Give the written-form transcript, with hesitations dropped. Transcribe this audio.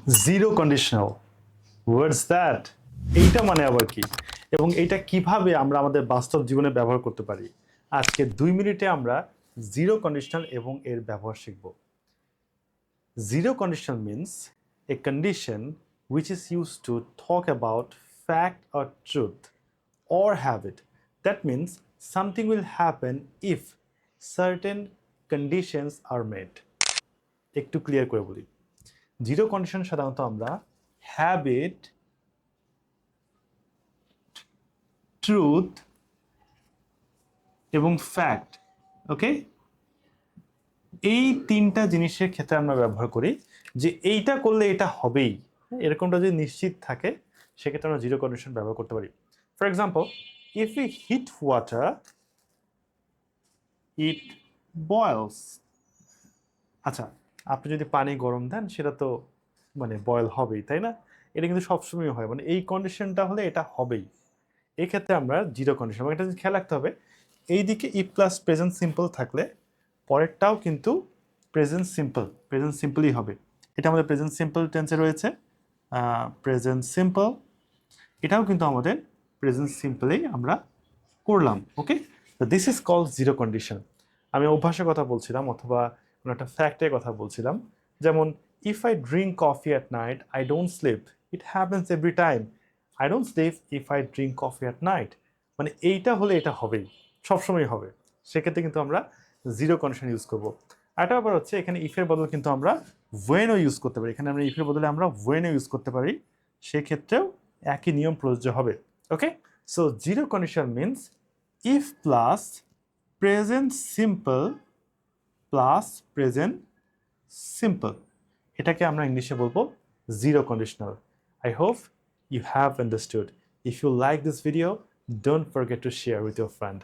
Zero conditional, what's that? এইটা মানে আবার কি, এবং এইটা কিভাবে আমরা আমাদের বাস্তব জীবনে ব্যবহার করতে পারি, আজকে 2 মিনিটে আমরা জিরো কন্ডিশনাল এবং এর ব্যবহার শিখব। Zero conditional means a condition which is used to talk about fact or truth or habit. That means something will happen if certain conditions are met. একটু ক্লিয়ার করে বলি, জিরো কন্ডিশন সাধারণত আমরা habit, truth এবং fact, ওকে, এই তিনটা জিনিসের ক্ষেত্রে আমরা ব্যবহার করি যে এইটা করলে এটা হবেই, এরকমটা যদি নিশ্চিত থাকে সেক্ষেত্রে আমরা জিরো কন্ডিশন ব্যবহার করতে পারি। For example, if you hit water it boils. আচ্ছা, আপনি যদি পানি গরম দেন সেটা তো মানে বয়েল হবেই, তাই না? এটা কিন্তু সবসময় হয়, মানে এই কন্ডিশনটা হলে এটা হবেই। এক্ষেত্রে আমরা জিরো কন্ডিশন, এটা খেয়াল রাখতে হবে, এইদিকে ই প্লাস প্রেজেন্ট সিম্পল থাকলে পরেরটাও কিন্তু প্রেজেন্ট সিম্পলই হবে। এটা আমাদের প্রেজেন্ট সিম্পল টেন্সে রয়েছে, প্রেজেন্ট সিম্পল, এটাও কিন্তু আমাদের প্রেজেন্ট সিম্পলেই আমরা করলাম। ওকে, তো this is call zero condition. আমি অভ্যাসের কথা বলছিলাম অথবা কোনো একটা ফ্যাক্টের কথা বলছিলাম, যেমন if I drink coffee at night I don't sleep, it happens every time. I don't sleep if I drink coffee at night, মানে এইটা হলে এটা হবেই, সবসময় হবে। সেক্ষেত্রে কিন্তু আমরা জিরো কন্ডিশন ইউজ করবো। আরেকটা ব্যাপার হচ্ছে, এখানে ইফের বদলে কিন্তু আমরা ওয়েনও ইউজ করতে পারি। এখানে আমরা ইফের বদলে আমরা ওয়েনও ইউজ করতে পারি, সেক্ষেত্রেও একই নিয়ম প্রযোজ্য হবে। Okay, so zero condition means if plus present simple plus present simple, এটাকে আমরা ইংলিশে বলবো zero conditional. I hope you have understood. If you like this video, don't forget to share with your friend.